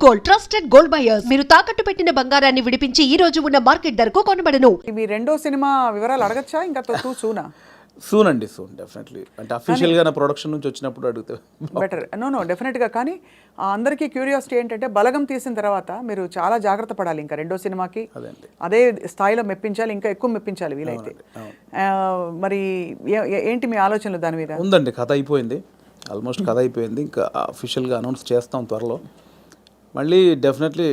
Gold, trusted gold buyers. మీరు తాకట్టు పెట్టిన బంగారాన్ని విడిపించి ఈ రోజు ఉన్న మార్కెట్ ధరకు కొనబడను. మీ రెండో సినిమా వివరాలు అడగచ్చా? ఇంకా సూనా? సూన్ అండి, సూన్ డెఫినెట్లీ. అంటే అఫీషియల్గా నా ప్రొడక్షన్ నుంచి వచ్చినప్పుడు అడిగితే బెటర్. నో డెఫినెట్గా. కానీ అందరికీ క్యూరియాసిటీ ఏంటంటే బలగం తీసిన తర్వాత మీరు చాలా జాగ్రత్త పడాలి. ఇంకా రెండో సినిమాకి అదే స్థాయిలో మెప్పించాలి, ఇంకా ఎక్కువ మెప్పించాలి వీలైతే. మరి ఏంటి మీ ఆలోచనలు దాని మీద? ఉందండి, కథ అయిపోయింది, ఆల్మోస్ట్ కథ అయిపోయింది. ఇంకా అఫీషియల్గా అనౌన్స్ చేస్తాం త్వరలో. మళ్ళీ డెఫినెట్లీ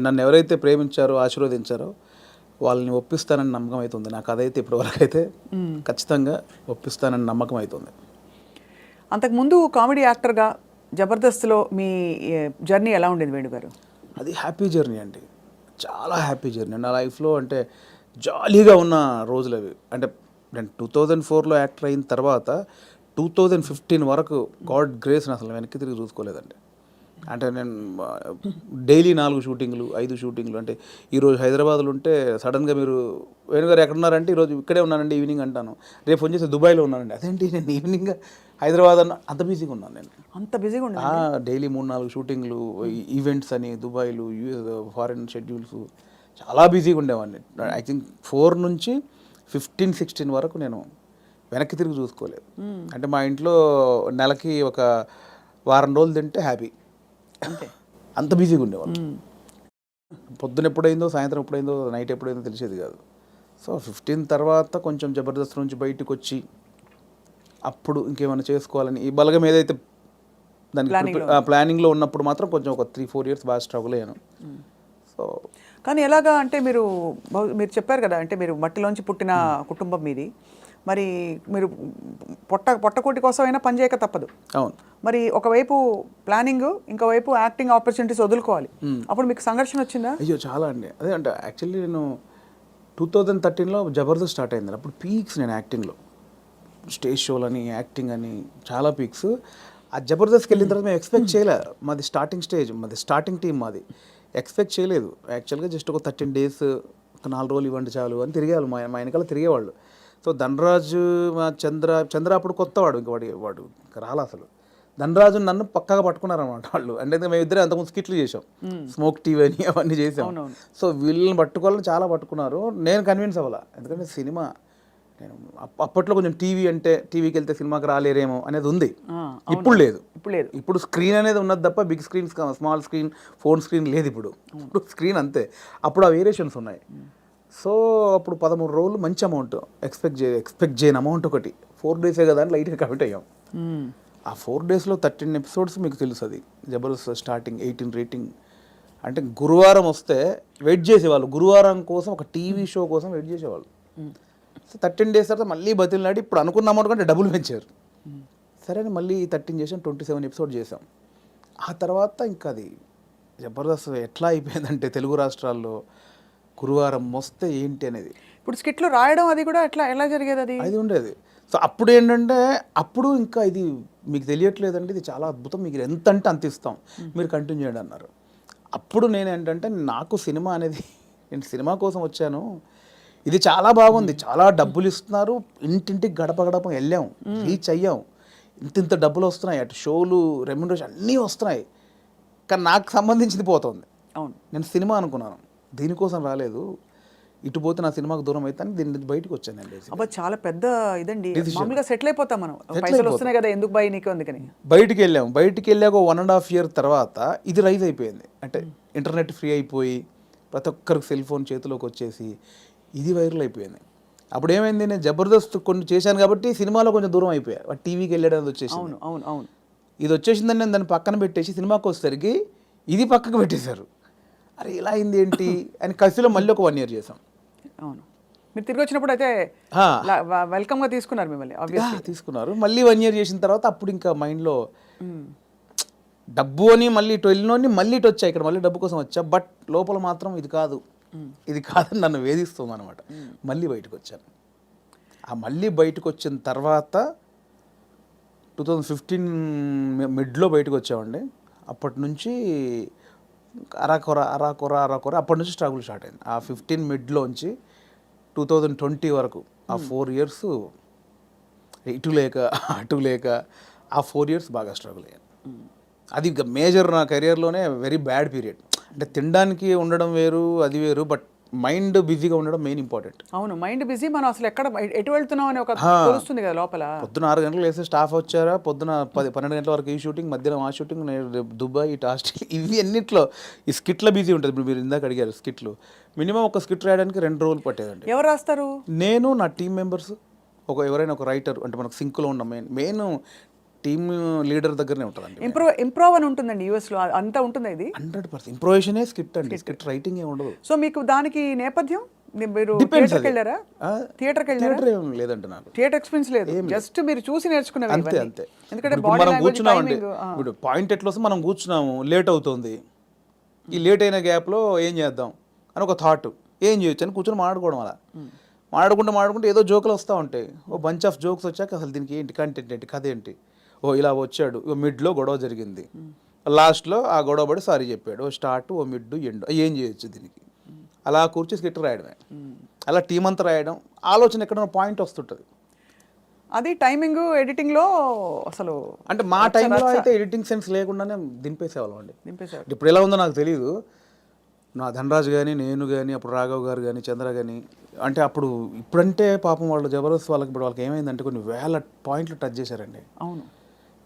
నన్ను ఎవరైతే ప్రేమించారో, ఆశీర్వదించారో వాళ్ళని ఒప్పిస్తానని నమ్మకం అవుతుంది. నా కథ అయితే ఇప్పటివరకు అయితే ఖచ్చితంగా ఒప్పిస్తానని నమ్మకం అవుతుంది. అంతకుముందు కామెడీ యాక్టర్గా జబర్దస్త్లో మీ జర్నీ ఎలా ఉండేది వేణు గారు? అది హ్యాపీ జర్నీ అండి, చాలా హ్యాపీ జర్నీ. నా లైఫ్లో అంటే జాలీగా ఉన్న రోజులు అవి. అంటే నేను 2004లో యాక్టర్ అయిన తర్వాత 2015 వరకు గాడ్ గ్రేస్ని అసలు వెనక్కి తిరిగి చూసుకోలేదండి. అంటే నేను డైలీ 4 షూటింగ్లు 5 షూటింగ్లు. అంటే ఈరోజు హైదరాబాద్లో ఉంటే సడన్గా మీరు వేణుగారు ఎక్కడున్నారంటే ఈరోజు ఇక్కడే ఉన్నానండి ఈవినింగ్ అంటాను. రేపు ఫోన్ చేసి దుబాయ్లో ఉన్నానండి. అదేంటి నేను ఈవినింగ్ హైదరాబాద్ అన్న అంత బిజీగా ఉన్నాను నేను. అంత బిజీగా ఉన్నా డైలీ 3-4 షూటింగ్లు, ఈవెంట్స్ అని దుబాయ్లు, యూఎస్ ఫారిన్ షెడ్యూల్స్, చాలా బిజీగా ఉండేవాడిని. ఐ థింక్ 4 నుంచి 15-16 వరకు నేను వెనక్కి తిరిగి చూసుకోలేదు. అంటే మా ఇంట్లో నెలకి ఒక వారం రోజులు తింటే హ్యాపీ, అంత బిజీగా ఉండేవాళ్ళు. పొద్దున ఎప్పుడైందో, సాయంత్రం ఎప్పుడైందో, నైట్ ఎప్పుడైందో తెలిసేది కాదు. సో 15 తర్వాత కొంచెం జబర్దస్త్ నుంచి బయటకు వచ్చి అప్పుడు ఇంకేమైనా చేసుకోవాలని ఈ బలగం ఏదైతే దానికి ప్లానింగ్లో ఉన్నప్పుడు మాత్రం కొంచెం ఒక 3-4 ఇయర్స్ బాగా స్ట్రగుల్ అయ్యాను. సో కానీ ఎలాగా అంటే మీరు చెప్పారు కదా, అంటే మీరు మట్టిలోంచి పుట్టిన కుటుంబం మీది. మరి మీరు పొట్టకూటి కోసం అయినా పనిచేయక తప్పదు. అవును. మరి ఒకవైపు ప్లానింగ్, ఇంకోవైపు యాక్టింగ్ ఆపర్చునిటీస్ వదులుకోవాలి. అప్పుడు మీకు సంఘర్షణ వచ్చిందా? అయ్యో చాలా అండి. అదే అంటే యాక్చువల్లీ నేను 2013లో జబర్దస్త్ స్టార్ట్ అయింది. అప్పుడు పీక్స్ నేను యాక్టింగ్లో, స్టేజ్ షోలని, యాక్టింగ్ అని చాలా పీక్స్. ఆ జబర్దస్త్కి వెళ్ళిన తర్వాత మేము ఎక్స్పెక్ట్ చేయలేదు. మాది స్టార్టింగ్ స్టేజ్, మాది స్టార్టింగ్ టీం, మాది ఎక్స్పెక్ట్ చేయలేదు. యాక్చువల్గా జస్ట్ ఒక 13 డేస్, ఒక 4 రోజులు ఇవ్వండి చాలు అని తిరిగేవాళ్ళు, మా వెనకాల తిరిగేవాళ్ళు. సో ధనరాజు, చంద్ర అప్పుడు కొత్తవాడు, ఇంక వాడు రాలా అసలు. ధనరాజు నన్ను పక్కగా పట్టుకున్నారన్నమాట వాళ్ళు. అంటే మేము ఇద్దరే అంతకుముందు స్కిట్లు చేసాం, స్మోక్ టీవీ అని అవన్నీ చేసాం. సో వీళ్ళని పట్టుకోవాలని చాలా పట్టుకున్నారు. నేను కన్విన్స్ అవ్వాల, ఎందుకంటే సినిమా నేను అప్పట్లో కొంచెం టీవీ అంటే టీవీకి వెళ్తే సినిమాకి రాలేరేమో అనేది ఉంది. ఇప్పుడు లేదు. ఇప్పుడు స్క్రీన్ అనేది ఉన్నది తప్ప big screen, small screen, phone screen లేదు. ఇప్పుడు స్క్రీన్ అంతే. అప్పుడు ఆ వేరియేషన్స్ ఉన్నాయి. సో అప్పుడు 13 రోజులు మంచి అమౌంట్ ఎక్స్పెక్ట్ చేయని అమౌంట్ ఒకటి. 4 డేసే కదా అని లైట్గా కమిట్ అయ్యాం. ఆ 4 డేస్లో 13 ఎపిసోడ్స్ మీకు తెలుసు. అది జబర్దస్త్ స్టార్టింగ్ 18 రేటింగ్. అంటే గురువారం వస్తే వెయిట్ చేసేవాళ్ళు, గురువారం కోసం ఒక టీవీ షో కోసం వెయిట్ చేసేవాళ్ళు. సో 13 డేస్ తర్వాత మళ్ళీ బతిలాడి ఇప్పుడు అనుకున్న అమౌంట్ కంటే డబ్బులు పెంచారు. సరే అని మళ్ళీ 13 చేసాం, 27 ఎపిసోడ్ చేసాం. ఆ తర్వాత ఇంకా అది జబర్దస్త్ ఎట్లా అయిపోయిందంటే తెలుగు రాష్ట్రాల్లో గురువారం వస్తే ఏంటి అనేది. ఇప్పుడు స్కిట్లు రాయడం అది కూడా ఎలా జరిగేది? అది ఉండేది. సో అప్పుడు ఏంటంటే అప్పుడు ఇంకా ఇది మీకు తెలియట్లేదండి, ఇది చాలా అద్భుతం, మీకు ఎంత అంటే అంత ఇస్తాం, మీరు కంటిన్యూ చేయండి అన్నారు. అప్పుడు నేను ఏంటంటే నాకు సినిమా అనేది, నేను సినిమా కోసం వచ్చాను, ఇది చాలా బాగుంది, చాలా డబ్బులు ఇస్తున్నారు, ఇంటింటికి గడప గడప వెళ్ళాం, రీచ్ అయ్యాం, ఇంత డబ్బులు వస్తున్నాయి, అటు షోలు, రెమ్యునరేషన్ అన్నీ వస్తున్నాయి, కానీ నాకు సంబంధించింది పోతుంది. అవును, నేను సినిమా అనుకున్నాను, దీనికోసం రాలేదు, ఇటు పోతే నా సినిమాకు దూరం అవుతాను, దీని నుంచి బయటకు వచ్చాను నేను. అబ్బా చాలా పెద్ద ఇదండి. మామూలుగా సెటిల్ అయిపోతాం మనం, పైసలు వస్తున్నాయి కదా ఎందుకు భయ నీకు, అందుకని బయటికి వెళ్ళాక 1.5 year తర్వాత ఇది రైజ్ అయిపోయింది. అంటే ఇంటర్నెట్ ఫ్రీ అయిపోయి ప్రతి ఒక్కరికి సెల్ ఫోన్ చేతిలోకి వచ్చేసి ఇది వైరల్ అయిపోయింది. అప్పుడు ఏమైంది, నేను జబర్దస్త్ కొన్ని చేశాను కాబట్టి సినిమాలో కొంచెం దూరం అయిపోయా, టీవీకి వెళ్ళడం వచ్చేసి. అవును ఇది వచ్చేసిందని నేను దాన్ని పక్కన పెట్టేసి సినిమాకి వచ్చేసరికి ఇది పక్కకు పెట్టేశారు. అరే ఇలా అయింది ఏంటి అని కసిలో మళ్ళీ ఒక 1 year చేసాం. అవును, మీరు తిరిగి వచ్చినప్పుడు అయితే వెల్కమ్గా తీసుకున్నారు మిమ్మల్ని, తీసుకున్నారు. మళ్ళీ 1 year చేసిన తర్వాత అప్పుడు ఇంకా మైండ్లో డబ్బు అని మళ్ళీ ఇటు వెళ్ళినోని మళ్ళీ ఇటు వచ్చా, ఇక్కడ మళ్ళీ డబ్బు కోసం వచ్చా, బట్ లోపల మాత్రం ఇది కాదని నన్ను వేధిస్తుంది అనమాట. మళ్ళీ బయటకు వచ్చాను. ఆ మళ్ళీ బయటకు వచ్చిన తర్వాత 2015 మిడ్లో బయటకు వచ్చామండి. అప్పటి నుంచి అరాకొర అప్పటి నుంచి స్ట్రగుల్ స్టార్ట్ అయింది. ఆ 15 మిడ్లోంచి 2020 వరకు ఆ 4 years ఇటు లేక అటు లేక ఆ 4 years బాగా స్ట్రగుల్ అయ్యాను. అది మేజర్ నా కెరియర్లోనే వెరీ బ్యాడ్ పీరియడ్. అంటే తినడానికి ఉండడం వేరు, అది వేరు, బట్ మైండ్ బిజీగా ఉండడం మెయిన్ ఇంపార్టెంట్. అవును, మైండ్ బిజీ. మనం అసలు ఎటు వెళ్తున్నాం అని ఒక తెలుస్తుంది కదా లోపల. పొద్దున 6 గంటలకు వేస్తే స్టాఫ్ వచ్చారా, పొద్దున 12 గంటల వరకు ఈ షూటింగ్, మధ్యాహ్నం ఆ షూటింగ్, రేపు దుబాయ్, ఇటు ఆస్ట్రేలియా, ఇవి అన్నిట్లో ఈ స్కిట్ల బిజీ ఉంటుంది. ఇప్పుడు మీరు ఇందాక అడిగారు స్కిట్లు, మినిమం ఒక స్కిట్ రాయడానికి 2 రోజులు పట్టేదండి. ఎవరు రాస్తారు? నేను, నా టీం మెంబర్స్, ఎవరైనా ఒక రైటర్, అంటే మనకు సింక్లో ఉన్న మెయిన్ టీమ్ లీడర్ దగ్గరనే ఉంటుందండి. ఇంప్రూవ్ అని ఉంటుందండి యూఎస్ లో, అంతా ఉంటుంది ఇది. 100% ఇంప్రొవేషనే స్కిట్ అండి, స్కిట్ రైటింగ్ ఏ ఉండదు. సో మీకు దానికి నేపథ్యం, మీరు Depends థియేటర్కి అది. వెళ్ళారా? థియేటర్కి వెళ్ళారా? థియేటర్ ఏం లేదండి నాకు. థియేటర్ ఎక్స్పీరియన్స్ లేదు, జస్ట్ మీరు చూసి నేర్చుకునేవి అంతే ఇవన్నీ. అంతే. ఎందుకంటే ఇప్పుడు బాడీ మనం లాంగ్వేజ్, కూర్చున్నామండి, టైమింగ్. ఇప్పుడు పాయింట్ ఎట్లా వస్తే మనం కూర్చున్నాము, లేట్ అవుతుంది, ఈ లేట్ అయిన గ్యాప్లో ఏం చేద్దాం అని ఒక థాట్, ఏం చేయొచ్చు అని కూర్చొని మాట్లాడుకోవడం. అలా మాట్లాడుకుంటే ఏదో జోకులు వస్తూ ఉంటాయి. ఓ బంచ్ ఆఫ్ జోక్స్ వచ్చాక అసలు దీనికి ఏంటి కంటెంట్ ఏంటి, కథ ఏంటి, ఓ ఇలా వచ్చాడు, ఓ మిడ్లో గొడవ జరిగింది, లాస్ట్లో ఆ గొడవ పడి సారీ చెప్పాడు, ఓ స్టార్ట్, ఓ మిడ్, ఎండ్, ఏం చేయొచ్చు దీనికి, అలా కూర్చి స్కిట్ రాయడమే. అలా టీం అంతా రాయడం, ఆలోచన ఎక్కడైనా పాయింట్ వస్తుంటుంది. అది టైమింగ్, ఎడిటింగ్ లో అసలు అంటే మా టైంలో అయితే ఎడిటింగ్ సెన్స్ లేకుండానే దింపేసేవాళ్ళం అండి. నింపేశారు. ఇప్పుడు ఎలా ఉందో నాకు తెలియదు. నా ధనరాజు కానీ, నేను కానీ, అప్పుడు రాఘవ్ గారు కానీ, చంద్ర కానీ, అంటే అప్పుడు ఇప్పుడంటే పాపం వాళ్ళు జబర్దస్త్ వాళ్ళకి ఇప్పుడు వాళ్ళకి ఏమైందంటే కొన్ని వేల పాయింట్లు టచ్ చేశారండి. అవును,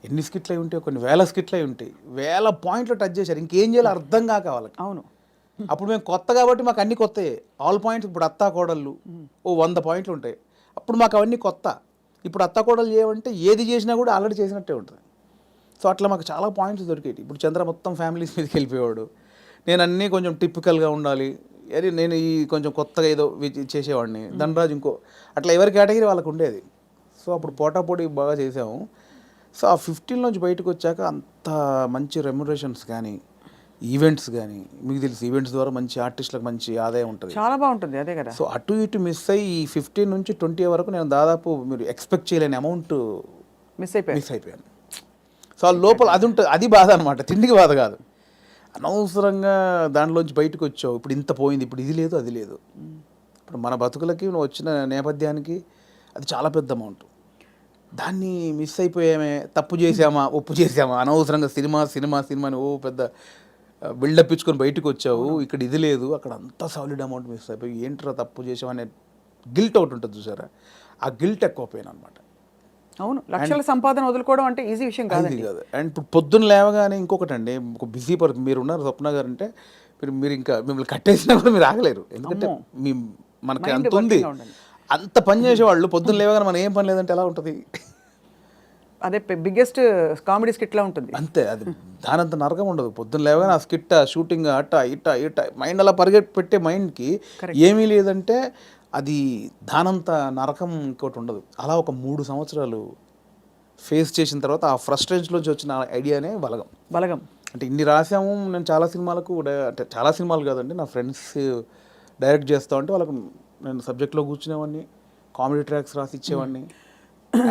ఎన్ని స్కిట్లు అయి ఉంటాయి, కొన్ని వేల స్కిట్లు అయి ఉంటాయి, వేల పాయింట్లు టచ్ చేశారు. ఇంకేం చేయాలో అర్థం కాక వాళ్ళకి. అవును. అప్పుడు మేము కొత్త కాబట్టి మాకు అన్ని కొత్తయే, ఆల్ పాయింట్స్. ఇప్పుడు అత్తా కోడళ్ళు ఓ 100 పాయింట్లు ఉంటాయి, అప్పుడు మాకు అవన్నీ కొత్త. ఇప్పుడు అత్తా కోడలు చేయమంటే ఏది చేసినా కూడా ఆల్రెడీ చేసినట్టే ఉంటుంది. సో అట్లా మాకు చాలా పాయింట్స్ దొరికేవి. ఇప్పుడు చంద్ర మొత్తం ఫ్యామిలీస్ మీదకి వెళ్ళిపోయేవాడు, నేను అన్నీ కొంచెం టిపికల్గా ఉండాలి, అరే నేను ఈ కొంచెం కొత్తగా ఏదో చేసేవాడిని, ధనరాజు ఇంకో, అట్లా ఎవరి కేటగిరీ వాళ్ళకు ఉండేది. సో అప్పుడు పోటాపోటీ బాగా చేసాము. సో ఆ 15 నుంచి బయటకు వచ్చాక అంత మంచి రెమ్యునరేషన్స్ కానీ, ఈవెంట్స్ కానీ, మీకు తెలుసు ఈవెంట్స్ ద్వారా మంచి ఆర్టిస్టులకు మంచి ఆదాయం ఉంటుంది, చాలా బాగుంటుంది. అదే కదా. సో అటు ఇటు మిస్ అయ్యి ఈ 15 నుంచి 20 వరకు నేను దాదాపు మీరు ఎక్స్పెక్ట్ చేయలేని అమౌంట్ మిస్ అయిపోయాను. సో ఆ లోపల అది ఉంటుంది, అది బాధ అనమాట, తిండికి బాధ కాదు. అనవసరంగా దాంట్లోంచి బయటకు వచ్చావు, ఇప్పుడు ఇంత పోయింది, ఇప్పుడు ఇది లేదు అది లేదు. ఇప్పుడు మన బతుకులకి నువ్వు వచ్చిన నేపథ్యానికి అది చాలా పెద్ద అమౌంట్. దాన్ని మిస్ అయిపోయామే, తప్పు చేసామా, ఒప్పు చేసామా, అనవసరంగా సినిమాని ఓ పెద్ద బిల్డప్ ఇచ్చుకొని బయటకు వచ్చావు, ఇక్కడ ఇది లేదు, అక్కడ అంతా సాలిడ్ అమౌంట్ మిస్ అయిపోయి ఏంట్రా తప్పు చేసామనే గిల్ట్ ఒకటి ఉంటుంది చూసారా, ఆ గిల్ట్ ఎక్కువ పోయాను అనమాట. అవును, లక్షల సంపాదన వదులుకోవడం అంటే ఈజీ విషయం కాదు. అండ్ ఇప్పుడు పొద్దున్న లేవగానే ఇంకొకటి అండి, ఒక బిజీ పర్సన్ మీరు ఉన్నారు స్వప్న గారు అంటే, మీరు ఇంకా మిమ్మల్ని కట్టేసినా కూడా మీరు ఆగలేరు, ఎందుకంటే మనకి అంత ఉంది, అంత పని చేసేవాళ్ళు పొద్దున్న లేవగానే మనం ఏం పని లేదంటే ఎలా ఉంటుంది. అదే బిగ్గెస్ట్ కామెడీ స్కిట్ లా ఉంటుంది. అంతే, అది దానంత నరకం ఉండదు. పొద్దున్న లేవగానే ఆ స్కిట్, షూటింగ్, అట్ట ఇట్ట మైండ్ అలా పెట్టే మైండ్కి ఏమీ లేదంటే అది దానంత నరకం ఇంకోటి ఉండదు. అలా ఒక 3 సంవత్సరాలు ఫేస్ చేసిన తర్వాత ఆ ఫ్రస్ట్రేషన్లోంచి వచ్చిన ఐడియానే బలగం. అంటే ఇన్ని రాసాము, నేను చాలా సినిమాలకు, అంటే చాలా సినిమాలు కాదండి, నా ఫ్రెండ్స్ డైరెక్ట్ చేస్తా ఉంటే వాళ్ళకు నేను సబ్జెక్ట్లో కూర్చునేవాడిని, కామెడీ ట్రాక్స్ రాసి ఇచ్చేవాడిని.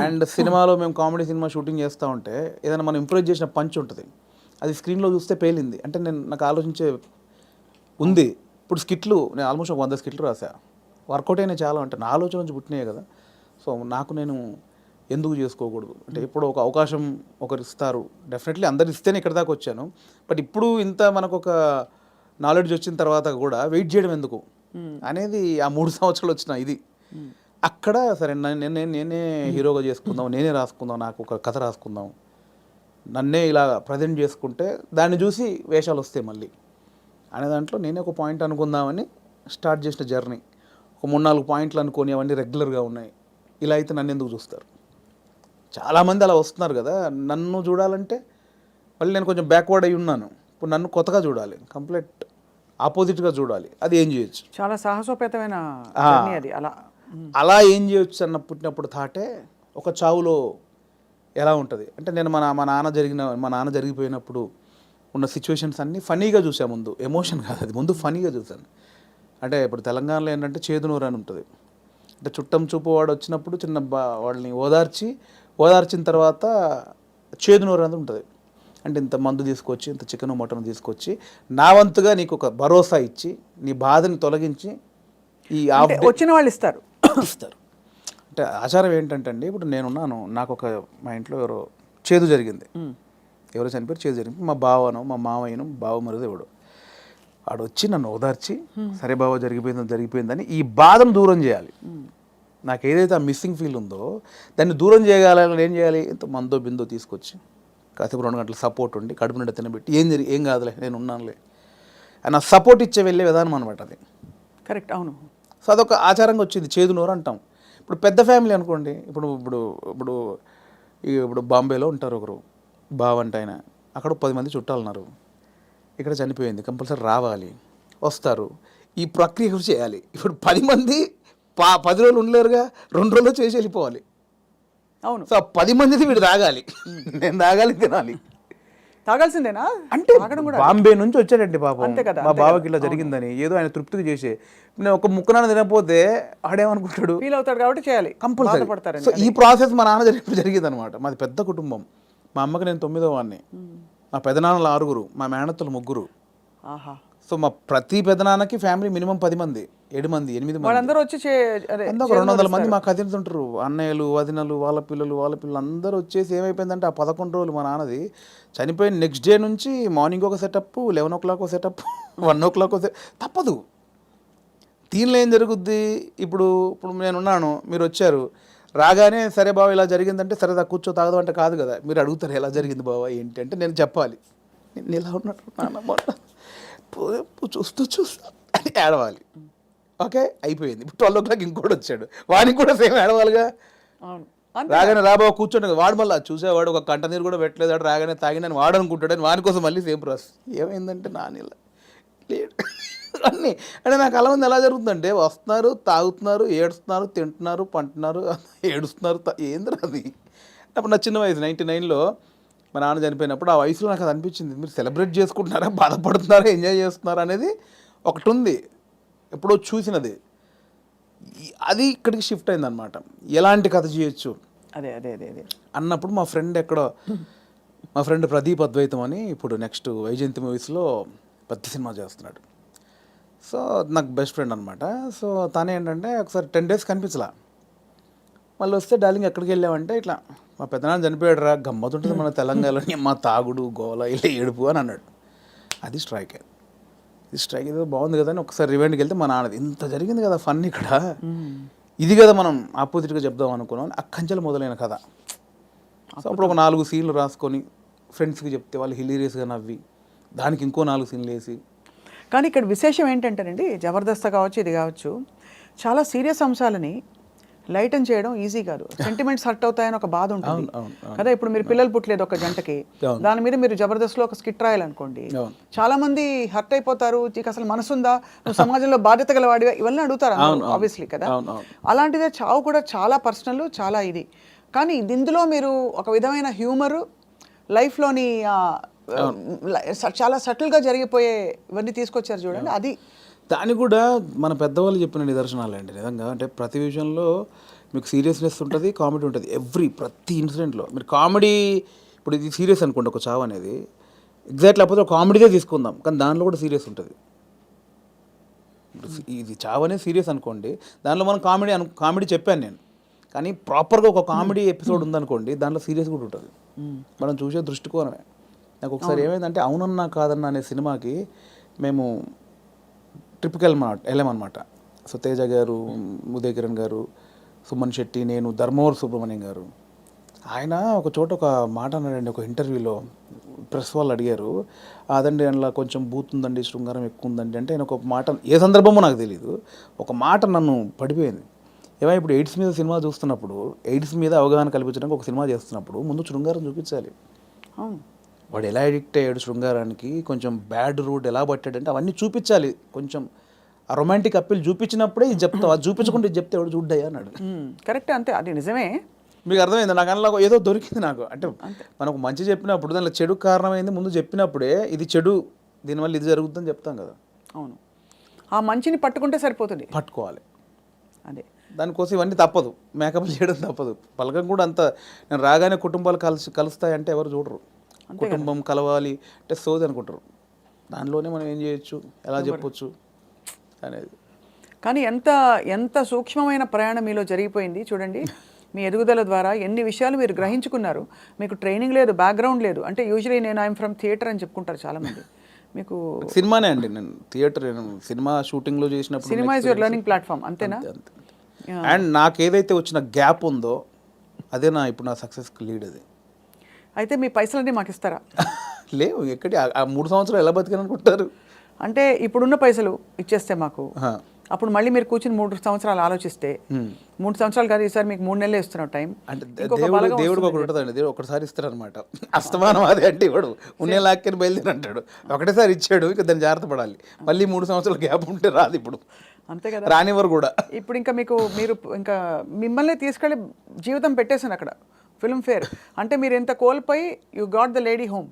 అండ్ సినిమాలో మేము కామెడీ సినిమా షూటింగ్ చేస్తూ ఉంటే ఏదైనా మనం ఇంప్రూవ్ చేసిన పంచ్ ఉంటుంది, అది స్క్రీన్లో చూస్తే పేలింది అంటే నాకు ఆలోచించే ఉంది. ఇప్పుడు స్కిట్లు నేను ఆల్మోస్ట్ ఒక 100 స్కిట్లు రాసా, వర్కౌట్ అయినా చాలా, అంటే నా ఆలోచన నుంచి పుట్టినాయి కదా. సో నాకు నేను ఎందుకు చేసుకోకూడదు, అంటే ఎప్పుడు ఒక అవకాశం ఒకరు ఇస్తారు, డెఫినెట్లీ అందరు ఇస్తేనే ఇక్కడ దాకా వచ్చాను. బట్ ఇప్పుడు ఇంత మనకు ఒక నాలెడ్జ్ వచ్చిన తర్వాత కూడా వెయిట్ చేయడం ఎందుకు అనేది ఆ 3 సంవత్సరాలు వచ్చిన ఇది. అక్కడ సరే నేనే హీరోగా చేసుకుందాం, నేనే రాసుకుందాం, నాకు ఒక కథ రాసుకుందాం, నన్నే ఇలా ప్రజెంట్ చేసుకుంటే దాన్ని చూసి వేషాలు వస్తాయి మళ్ళీ అనే దాంట్లో నేనే ఒక పాయింట్ అనుకుందామని స్టార్ట్ చేసిన జర్నీ. ఒక 3-4 పాయింట్లు అనుకొని అవన్నీ రెగ్యులర్గా ఉన్నాయి. ఇలా అయితే నన్ను ఎందుకు చూస్తారు, చాలామంది అలా వస్తున్నారు కదా, నన్ను చూడాలంటే మళ్ళీ నేను కొంచెం బ్యాక్వర్డ్ అయి ఉన్నాను, ఇప్పుడు నన్ను కొత్తగా చూడాలి, కంప్లీట్ ఆపోజిట్గా చూడాలి, అది ఏం చేయొచ్చు, చాలా సాహసోపేతమైన జర్నీ అది. అలా ఏం చేయొచ్చు అన్న పుట్టినప్పుడు థాటే ఒక చావులో ఎలా ఉంటుంది అంటే, నేను మా నాన్న జరిగిపోయినప్పుడు ఉన్న సిచ్యువేషన్స్ అన్నీ ఫనీగా చూసాను. ముందు ఎమోషన్ కాదు అది, ముందు ఫనీగా చూశాను. అంటే ఇప్పుడు తెలంగాణలో ఏంటంటే చేదునూరు అని ఉంటుంది, అంటే చుట్టం చూపు వాడు వచ్చినప్పుడు వాళ్ళని ఓదార్చిన తర్వాత చేదునూరు అనేది ఉంటుంది. అంటే ఇంత మందు తీసుకొచ్చి, ఇంత చికెన్ మటన్ తీసుకొచ్చి నా వంతుగా నీకు ఒక భరోసా ఇచ్చి, నీ బాధని తొలగించి ఈ వచ్చిన వాళ్ళు ఇస్తారు. అంటే ఆచారం ఏంటంటే అండి, ఇప్పుడు నేనున్నాను, నాకు ఒక మా ఇంట్లో ఎవరో చేదు జరిగింది, ఎవరో చనిపోయారు, చేదు జరిగింది. మా బావనో మా మామయ్యను బావ మరిది ఎవడు ఆడు వచ్చి నన్ను ఓదార్చి సరే బావ జరిగిపోయిందని ఈ బాధను దూరం చేయాలి. నాకు ఏదైతే ఆ మిస్సింగ్ ఫీల్ ఉందో దాన్ని దూరం చేయగలని ఏం చేయాలి, ఇంత మందో బిందో తీసుకొచ్చి కాసేపు 2 గంటలు సపోర్ట్ ఉండి కడుపు నిండా తినబెట్టి ఏం కాదులే నేను ఉన్నానులే అని ఆ సపోర్ట్ ఇచ్చే వెళ్ళే విధానం అనమాట అది. కరెక్ట్, అవును. సో అదొక ఆచారంగా వచ్చింది, చేదు నోరు అంటాం. ఇప్పుడు పెద్ద ఫ్యామిలీ అనుకోండి, ఇప్పుడు ఇప్పుడు ఇప్పుడు ఇప్పుడు బాంబేలో ఉంటారు ఒకరు బావంట ఆయన, అక్కడ 10 మంది చుట్టాలు ఉన్నారు, ఇక్కడ చనిపోయింది కంపల్సరీ రావాలి, వస్తారు, ఈ ప్రక్రియ చేయాలి. ఇప్పుడు 10 మంది 10 రోజులు ఉండలేరుగా, 2 రోజులు చేసి వెళ్ళిపోవాలి. అవును. సో 10 మందిది వీడు తాగాలి, నేను తాగాలి, తినాలి. తాగాల్సిందేనా అంటే బాంబే నుంచి వచ్చాడండి పాపం, అంతే కదా, మా బావకి ఇలా జరిగిందని ఏదో ఆయన తృప్తికి చేసే, నేను ఒక ముక్కనాన్ని తినకపోతే ఆడేమనుకుంటాడు, ఫీల్ అవుతాడు కాబట్టి చేయాలి, కంపల్సరీ. సో ఈ ప్రాసెస్ మా నాన్న జరిగింది అనమాట. మాది పెద్ద కుటుంబం, మా అమ్మకి నేను 9వ వాడిని, మా పెదనాన్నలు 6, మా మేనత్తలు 3. ఆహా. సో మా ప్రతి పెదనాన్నకి ఫ్యామిలీ మినిమం 10 మంది, 7 మంది, 8 మంది, వాళ్ళందరూ వచ్చి 200 మంది మా కజిన్స్ ఉంటారు, అన్నయ్యలు వదినలు వాళ్ళ పిల్లలు అందరూ వచ్చేసి ఏమైపోయిందంటే ఆ 11 రోజులు మా నాన్నది చనిపోయిన నెక్స్ట్ డే నుంచి మార్నింగ్ ఒక సెటప్, 11 o'clock ఒక సెటప్, 1 o'clock తప్పదు. దీనిలో ఏం జరుగుద్ది, ఇప్పుడు నేనున్నాను, మీరు వచ్చారు, రాగానే సరే బావ ఇలా జరిగిందంటే సరే కూర్చో తాగదు అంటే కాదు కదా, మీరు అడుగుతారు ఎలా జరిగింది బావ ఏంటి అంటే నేను చెప్పాలి, నేను ఇలా ఉన్నట్టు నాన్న చూస్తూ అని ఏడవాలి. ఓకే అయిపోయింది. ఇప్పుడు 12 o'clock ఇంకోటి వచ్చాడు, వాడికి కూడా సేమ్ ఏడవాలిగా. రాగానే రాబావ కూర్చోండి, వాడు మళ్ళీ చూసేవాడు ఒక కంట నీరు కూడా పెట్టలేదు, వాడు రాగానే తాగినని వాడు అనుకుంటాడని వాని కోసం మళ్ళీ సేమ్ ప్రాసెస్. ఏమైందంటే నానిలా లేడు అన్నీ అంటే నాకు అలా ఉంది. ఎలా జరుగుతుందంటే వస్తున్నారు, తాగుతున్నారు, ఏడుస్తున్నారు, తింటున్నారు, పంటున్నారు, ఏడుస్తున్నారు, ఏంద్రా అది. అప్పుడు నా చిన్న వయసు 99లో మా నాన్న చనిపోయినప్పుడు ఆ వయసులో నాకు అది అనిపించింది, మీరు సెలబ్రేట్ చేసుకుంటున్నారా, బాధపడుతున్నారా, ఎంజాయ్ చేస్తున్నారా అనేది ఒకటి ఉంది, ఎప్పుడో చూసినది. అది ఇక్కడికి షిఫ్ట్ అయిందనమాట. ఎలాంటి కథ చేయొచ్చు అదే అదే అదే అదే అన్నప్పుడు మా ఫ్రెండ్ ప్రదీప్ అద్వైతం అని ఇప్పుడు నెక్స్ట్ వైజయంతి మూవీస్లో పెద్ద సినిమా చేస్తున్నాడు. సో నాకు బెస్ట్ ఫ్రెండ్ అనమాట. సో తనే ఏంటంటే ఒకసారి 10 days కనిపించలా, మళ్ళీ వస్తే డార్లింగ్ ఎక్కడికి వెళ్ళామంటే ఇట్లా మా పెద్దనాన్న చనిపోయాడు రా, గమ్మతుంటుంది మన తెలంగాణలోని మా తాగుడు గోల ఇలా ఏడుపు అని అన్నాడు. అది స్ట్రైక్ ఏదో బాగుంది కదా అని ఒకసారి రివెండ్కి వెళ్తే మా నాన్నది ఇంత జరిగింది కదా ఫన్ ఇక్కడ, ఇది కదా మనం ఆపోజిట్గా చెప్దాం అనుకున్నాం. అక్కంచెలు మొదలైన కథ. సో అప్పుడు ఒక 4 సీన్లు రాసుకొని ఫ్రెండ్స్కి చెప్తే వాళ్ళు హిలీరియస్గా నవ్వి దానికి ఇంకో 4 సీన్లు వేసి. కానీ ఇక్కడ విశేషం ఏంటంటేనండి, జబర్దస్త్ కావచ్చు ఇది కావచ్చు, చాలా సీరియస్ అంశాలని లైటన్ చేయడం ఈజీ కాదు. సెంటిమెంట్స్ హర్ట్ అవుతాయని ఒక బాధ ఉంటుంది కదా. ఇప్పుడు మీరు పిల్లలు పుట్టలేదు ఒక జంటకి, దాని మీద మీరు జబర్దస్త్లో ఒక స్కిట్ రాయాలనుకోండి, చాలా మంది హర్ట్ అయిపోతారు, నీకు అసలు మనసుందా, నువ్వు సమాజంలో బాధ్యత గలవాడిగా, ఇవన్నీ అడుగుతారు ఆబ్వియస్లీ కదా. అలాంటిదే చావు కూడా చాలా పర్సనల్, చాలా ఇది. కానీ ఇందులో మీరు ఒక విధమైన హ్యూమరు, లైఫ్లోని చాలా సటిల్గా జరిగిపోయే ఇవన్నీ తీసుకొచ్చారు చూడండి. అది దాని కూడా మన పెద్దవాళ్ళు చెప్పిన నిదర్శనాలు అండి నిజంగా. అంటే ప్రతి విషయంలో మీకు సీరియస్నెస్ ఉంటుంది, కామెడీ ఉంటుంది. ప్రతి ఇన్సిడెంట్లో మీరు కామెడీ, ఇప్పుడు ఇది సీరియస్ అనుకోండి ఒక చావు అనేది, ఎగ్జాక్ట్ లేకపోతే ఒక కామెడీదే తీసుకుందాం, కానీ దానిలో కూడా సీరియస్ ఉంటుంది. ఇది చావు అనేది సీరియస్ అనుకోండి, దానిలో మనం కామెడీ చెప్పాను నేను, కానీ ప్రాపర్గా ఒక కామెడీ ఎపిసోడ్ ఉందనుకోండి, దాంట్లో సీరియస్ కూడా ఉంటుంది. మనం చూసే దృష్టికోణమే. నాకు ఒకసారి ఏమైందంటే అవునన్నా కాదన్నా అనే సినిమాకి మేము ట్రిప్కి వెళ్ళామన్నమాట. సో తేజ గారు, ఉదయ్ కిరణ్ గారు, సుమన్ శెట్టి, నేను, ధర్మవరం సుబ్రహ్మణ్యం గారు. ఆయన ఒక చోట ఒక మాట అన్నాడండి ఒక ఇంటర్వ్యూలో, ప్రెస్ వాళ్ళు అడిగారు, అదండి అందులో కొంచెం బూత్ ఉందండి, శృంగారం ఎక్కువ ఉందండి అంటే, ఆయన ఒక మాట, ఏ సందర్భమో నాకు తెలియదు, ఒక మాట నన్ను పడిపోయింది. ఏమైనా ఇప్పుడు ఎయిడ్స్ మీద సినిమా చూస్తున్నప్పుడు, ఎయిడ్స్ మీద అవగాహన కల్పించడానికి ఒక సినిమా చేస్తున్నప్పుడు ముందు శృంగారం చూపించాలి. వాడు ఎలా అడిక్ట్ అయ్యాడు శృంగారానికి, కొంచెం బ్యాడ్ రూట్ ఎలా పట్టాడంటే అవన్నీ చూపించాలి. కొంచెం ఆ రొమాంటిక్ అప్పీల్ చూపించినప్పుడే ఇది చెప్తావు, అది చూపించకుండా ఇది చెప్తే ఎవడు చూడ్డాయి అన్నాడు. కరెక్ట్, అంతే, అది నిజమే. మీకు అర్థమైంది? నాకు అందులో ఏదో దొరికింది నాకు. అంటే మనకు మంచి చెప్పినప్పుడు దానిలో చెడు కారణమైంది ముందు చెప్పినప్పుడే, ఇది చెడు, దీనివల్ల ఇది జరుగుతుందని చెప్తాం కదా. అవును, ఆ మంచిని పట్టుకుంటే సరిపోతుంది, పట్టుకోవాలి. అదే దానికోసం ఇవన్నీ తప్పదు, మేకప్ చేయడం తప్పదు. పలకం కూడా అంత, నేను రాగానే కుటుంబాలు కలుస్తాయంటే ఎవరు చూడరు. కుటుంబం కలవాలి అంటే సోది అనుకుంటారు. దానిలోనే మనం ఏం చేయొచ్చు, ఎలా చెప్పొచ్చు అనేది. కానీ ఎంత సూక్ష్మమైన ప్రయాణం మీలో జరిగిపోయింది చూడండి. మీ ఎదుగుదల ద్వారా ఎన్ని విషయాలు మీరు గ్రహించుకున్నారు. మీకు ట్రైనింగ్ లేదు, బ్యాక్గ్రౌండ్ లేదు. అంటే యూజువలీ నేను ఐఎమ్ ఫ్రమ్ థియేటర్ అని చెప్పుకుంటారు చాలామంది. మీకు సినిమానే అండి, నేను థియేటర్, సినిమా షూటింగ్లో చేసినప్పుడు cinema is your learning platform, అంతేనా? అండ్ నాకు ఏదైతే వచ్చిన గ్యాప్ ఉందో అదే ఇప్పుడు నా సక్సెస్కి లీడ్. అది అయితే మీ పైసలన్నీ మాకు ఇస్తారా? లేవు, ఎక్కడి ఆ 3 సంవత్సరాలు ఎలా బతికాను అనుకుంటారు? అంటే ఇప్పుడున్న పైసలు ఇచ్చేస్తే మాకు, అప్పుడు మళ్ళీ మీరు కూర్చుని 3 సంవత్సరాలు ఆలోచిస్తే, 3 సంవత్సరాలు కాదు ఈసారి మీకు 3 నెలలే ఇస్తున్నాం టైం. అంటే దేవుడు ఒకటి ఉంటుందండి, దేవుడు ఒకటిసారి ఇస్తారనమాట. అస్తమానం అదే అంటే ఇవ్వడు, ఉన్నే లాక్కని బయలుదేరి అంటాడు. ఒకటేసారి ఇచ్చాడు, ఇక దాన్ని జాగ్రత్త పడాలి. మళ్ళీ 3 సంవత్సరాల గ్యాప్ ఉంటే రాదు ఇప్పుడు, అంతే కదా, రానివ్వరు కూడా. ఇప్పుడు ఇంకా మీరు ఇంకా మిమ్మల్ని తీసుకెళ్ళి జీవితం పెట్టేసాను అక్కడ ఫిల్మ్ ఫేర్. అంటే మీరు ఎంత కోల్పోయి you got the lady home.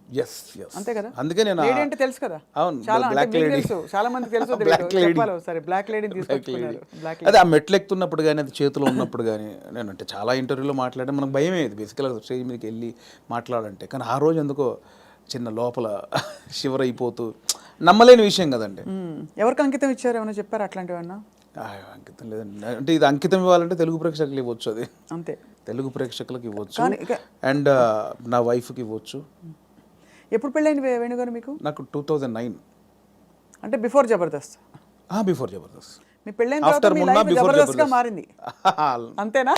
అంతే కదా, అందుకే నేను లేడీ అంటే తెలుసు కదా, అవును, చాలా బ్లాక్ లేడీ తెలుసు, చాలా మంది తెలుసు. చెప్పాలి ఒకసారి, బ్లాక్ లేడీని తీసుకొచ్చుకున్నారు. బ్లాక్ అదే ఆ మెట్లు ఎక్కుతున్నప్పుడు కానీ, అది చేతిలో ఉన్నప్పుడు కానీ, నేను అంటే చాలా ఇంటర్వ్యూలో మాట్లాడే మనకు భయమే ఇది బేసికల్గా స్టేజ్ మీదకి వెళ్ళి మాట్లాడాలంటే. కానీ ఆ రోజు ఎందుకో చిన్న లోపల షివర్ అయిపోతూ, నమ్మలేని విషయం కదండి. ఎవరికి అంకితం ఇచ్చారు, ఏమైనా చెప్పారు అట్లాంటివన్నా? అంకితం లేదండి, అంటే ఇది అంకితం ఇవ్వాలంటే తెలుగు ప్రేక్షకులు ఇవ్వచ్చు, అది అంతే, తెలుగు ప్రేక్షకులకు ఇవ్వచ్చు, అండ్ నా వైఫ్కి ఇవ్వచ్చు. ఎప్పుడు పెళ్ళైంది వేణుగారు మీకు? నాకు 2009, అంటే బిఫోర్ జబర్దస్త్. బిఫోర్ జబర్దస్త్. మీ పెళ్ళైన తర్వాత మీ లైఫ్ జబర్దస్త్ గా మారింది, అంతేనా?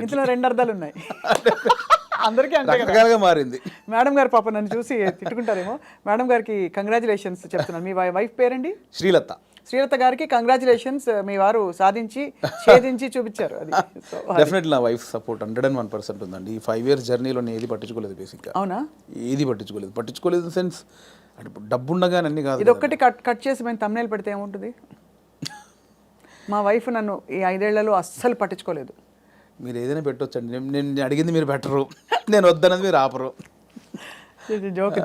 ఇందులో 2 అర్థాలు ఉన్నాయి. అందరికీ రకరకాలుగా మారింది. మేడం గారు పాప నన్ను చూసి తిట్టుకుంటారేమో. మేడం గారికి కంగ్రాచులేషన్స్ చెప్తున్నాను. మీ వైఫ్ పేరండి? శ్రీలత. శ్రీలత గారికి కంగ్రాచులేషన్స్, మీ వారు సాధించి ఛేదించి చూపించారు. అది డెఫినెట్లీ నా వైఫ్ సపోర్ట్ 101% ఉందండి. ఈ 5 years జర్నీలో నేను ఏది పట్టించుకోలేదు బేసిక్గా. అవునా? ఏది పట్టించుకోలేదు ఇన్ సెన్స్, అంటే డబ్బు ఉండగానే అన్ని కాదు. ఇది ఒక్కటి కట్ చేసి మేము thumbnail పెడితే ఏముంటుంది? మా వైఫ్ నన్ను ఈ 5 ఏళ్లలో అస్సలు పట్టించుకోలేదు. మీరు ఏదైనా పెట్టొచ్చండి, నేను అడిగింది మీరు పెట్టరు, నేను వద్దన్నది మీరు ఆపరు. జోక్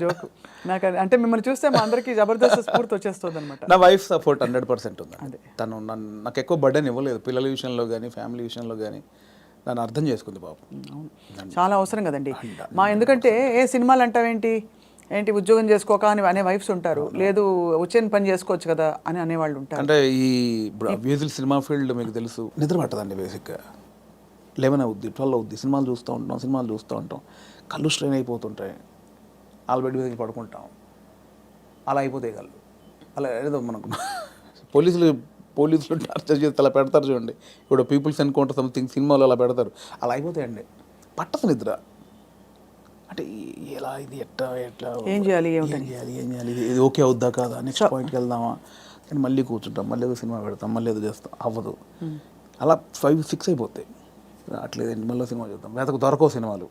నాకు అంటే మిమ్మల్ని చూస్తే మా అందరికి జబర్దస్త్ స్ఫూర్తి వచ్చేస్తుంది అనమాట. నా వైఫ్ సపోర్ట్ 100% ఉంది. తను నాకు ఎక్కువ బర్డెన్ ఇవ్వలేదు, పిల్లల విషయంలో కానీ ఫ్యామిలీ విషయంలో కానీ నన్ను అర్థం చేసుకుంది బాబు. చాలా అవసరం కదండి ఎందుకంటే ఏ సినిమాలు అంటావేంటి, ఉద్యోగం చేసుకోక అని అనే వైఫ్స్ ఉంటారు, లేదు వచ్చే పని చేసుకోవచ్చు కదా అని అనేవాళ్ళు ఉంటారు. అంటే ఈ మ్యూజిక్ సినిమా ఫీల్డ్ మీకు తెలుసు, నిద్ర పట్టదండి బేసిక్గా. 11 అవుద్ది, 12 అవుద్ది, సినిమాలు చూస్తూ ఉంటాం, కళ్ళు స్ట్రెయిన్ అయిపోతుంటాయి, ఆల్బెడ్ మీద పడుకుంటాం, అలా అయిపోతాయి కళ్ళు. అలా ఏదో మనకు పోలీసులు టార్చర్ చేసి అలా పెడతారు చూడండి, ఇప్పుడు పీపుల్స్ ఎన్కౌంటర్ సంథింగ్ సినిమాలో అలా పెడతారు, అలా అయిపోతాయండి. పట్టదు నిద్ర. అంటే ఎలా ఇది ఎట్లా ఏం చేయాలి, ఇది ఓకే అవుద్దా కాదా, నెక్స్ట్ పాయింట్కి వెళ్దామా, కానీ మళ్ళీ కూర్చుంటాం, మళ్ళీ ఏదో సినిమా పెడతాం, మళ్ళీ ఏదో చేస్తాం, అవ్వదు. అలా 5-6 అయిపోతాయి. అట్లేదండి, మళ్ళీ సినిమా చూద్దాం, దొరకవు సినిమాలు,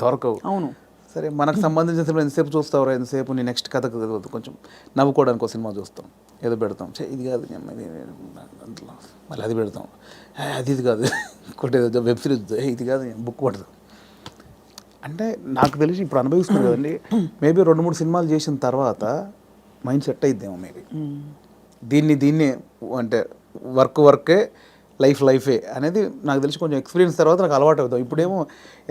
దొరకవు. అవును, సరే మనకు సంబంధించిన సినిమా ఎంతసేపు చూస్తావురా, ఎంతసేపు నీ నెక్స్ట్ కథకు కొంచెం నవ్వుకోవడానికి ఒక సినిమా చూస్తాం, ఏదో పెడతాం, ఇది కాదు మళ్ళీ అది పెడతాం, ఇది కాదు ఇంకోటి ఏదో వెబ్ సిరీస్, ఇది కాదు బుక్ పడతాం. అంటే నాకు తెలిసి ఇప్పుడు అనుభవిస్తున్నాం కదండి, మేబీ 2-3 సినిమాలు చేసిన తర్వాత మైండ్ సెట్ అయిద్దేమో మేబీ. దీన్ని అంటే వర్కే లైఫే అనేది నాకు తెలిసి కొంచెం ఎక్స్పీరియన్స్ తర్వాత నాకు అలవాటు అవుతాం. ఇప్పుడేమో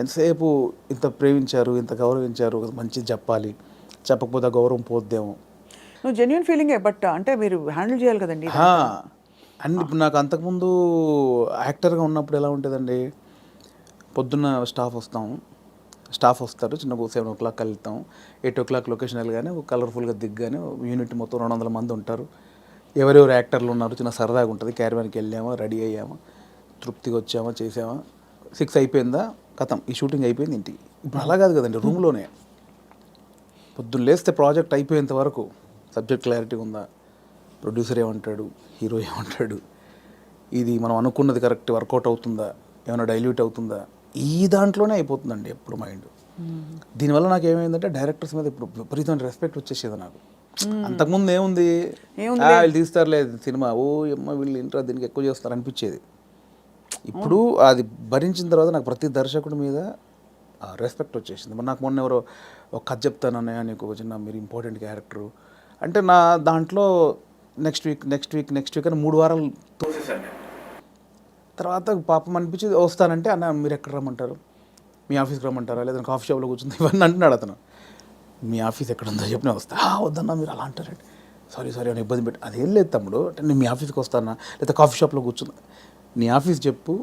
ఎంతసేపు ఇంత ప్రేమించారు, ఇంత గౌరవించారు, మంచిది చెప్పాలి, చెప్పకపోతే గౌరవం పోద్దేమో. నువ్వు జెన్యూన్ ఫీలింగే, బట్ అంటే మీరు హ్యాండిల్ చేయాలి కదండి. అండ్ ఇప్పుడు నాకు అంతకుముందు యాక్టర్గా ఉన్నప్పుడు ఎలా ఉంటుందండి, పొద్దున్న స్టాఫ్ వస్తారు, చిన్న 7 o'clock వెళ్తాం, 8 o'clock లొకేషన్ వెళ్ళగానే కలర్ఫుల్గా దిగ్గానే యూనిట్ మొత్తం 200 మంది ఉంటారు, ఎవరెవరు యాక్టర్లు ఉన్నారు, చిన్న సరదాగా ఉంటుంది. క్యారవాన్కి వెళ్ళామా, రెడీ అయ్యామా, తృప్తిగా వచ్చామా, చేసామా, 6 అయిపోయిందా, కథం ఈ షూటింగ్ అయిపోయింది ఇంటికి. ఇప్పుడు అలా కాదు కదండి, రూమ్లోనే పొద్దున్న లేస్తే ప్రాజెక్ట్ అయిపోయేంత వరకు సబ్జెక్ట్ క్లారిటీ ఉందా, ప్రొడ్యూసర్ ఏమంటాడు, హీరో ఏమంటాడు, ఇది మనం అనుకున్నది కరెక్ట్ వర్కౌట్ అవుతుందా, ఏమైనా డైల్యూట్ అవుతుందా, ఈ దాంట్లోనే అయిపోతుందండి ఎప్పుడు మైండ్. దీనివల్ల నాకు ఏమైందంటే డైరెక్టర్స్ మీద ఇప్పుడు విపరీతమైన రెస్పెక్ట్ వచ్చేసేది నాకు. అంతకుముందు ఏముంది, వీళ్ళు తీస్తారులేదు సినిమా, వీళ్ళు ఇంట్రా దీనికి ఎక్కువ చేస్తారు అనిపించేది. ఇప్పుడు అది భరించిన తర్వాత నాకు ప్రతి దర్శకుడి మీద రెస్పెక్ట్ వచ్చేసింది. మరి నాకు మొన్న ఎవరో ఒక కథ చెప్తానన్నయ్య, నీకు ఒక చిన్న మీరు ఇంపార్టెంట్ క్యారెక్టరు అంటే, నా దాంట్లో నెక్స్ట్ వీక్ అని 3 వారాలు తోసేసాను. తర్వాత పాపం అనిపించి వస్తానంటే, అన్న మీరు ఎక్కడ రమ్మంటారు, మీ ఆఫీస్కి రమ్మంటారా, లేదా కాఫీ షాప్లో కూర్చుంది, ఇవన్నీ అంటున్నాడు అతను. మీ ఆఫీస్ ఎక్కడ ఉందో చెప్పిన వస్తా. వద్దన్నా మీరు అలా అంటారండి, సారీ అని ఇబ్బంది పెట్టి, అదేం లేదు తమ్ముడు, అంటే నేను మీ ఆఫీస్కి వస్తానా, లేదా కాఫీ షాప్లో కూర్చున్నా, నీ ఆఫీస్ చెప్పు,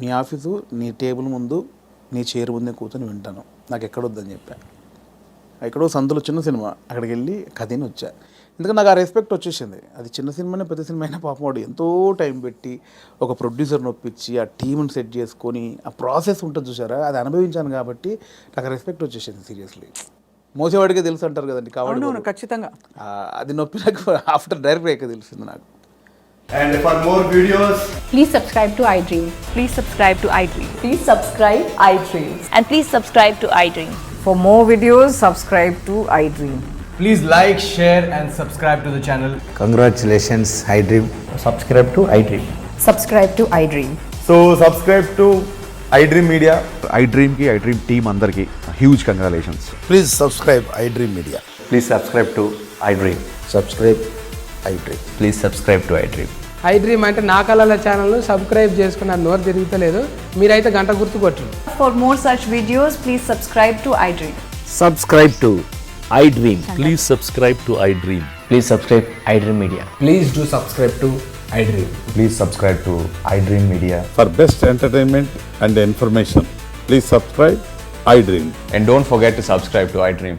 నీ ఆఫీసు నీ టేబుల్ ముందు నీ చైర్ ముందే కూర్చొని వింటాను, నాకు ఎక్కడొద్దని చెప్పాను. ఎక్కడో సందులో చిన్న సినిమా, అక్కడికి వెళ్ళి కథని వచ్చా. ఎందుకంటే నాకు ఆ రెస్పెక్ట్ వచ్చేసింది. అది చిన్న సినిమానే పెద్ద సినిమా అయినా పాపం వాడు ఎంతో టైం పెట్టి ఒక ప్రొడ్యూసర్ని ఒప్పించి ఆ టీంని సెట్ చేసుకొని ఆ ప్రాసెస్ ఉంటుంది చూసారా, అది అనుభవించాను కాబట్టి నాకు రెస్పెక్ట్ వచ్చేసింది. సీరియస్లీ మోసేవాడికే తెలుసు అంటారు కదండి, కాబట్టి అవును ఖచ్చితంగా. అది నొప్పి నాకు ఆఫ్టర్ డైరెక్ట్ అయ్యాక తెలిసింది నాకు. And for more videos, Please subscribe to iDream. Please subscribe to iDream. Please subscribe iDream. And please subscribe to iDream. For more videos, subscribe to iDream. please like, share and subscribe to the channel. Congratulations, iDream. Subscribe to iDream. Subscribe to iDream. So subscribe to iDream Media. iDream ki iDream team andarki huge congratulations. Please subscribe iDream Media. Please subscribe to iDream. Subscribe iDream. Please subscribe to iDream. iDream అంటే నా కళల channel subscribe చేసుకున్న నోరు తిరుగుతలేదు, మీరైతే గంట గుర్తు కొట్టండి. For more such videos, please subscribe to iDream. Subscribe to iDream. Please subscribe to iDream. Please subscribe iDream Media. Please do subscribe to iDream. Please subscribe to iDream Media. For best entertainment and information, please subscribe iDream. And don't forget to subscribe to iDream.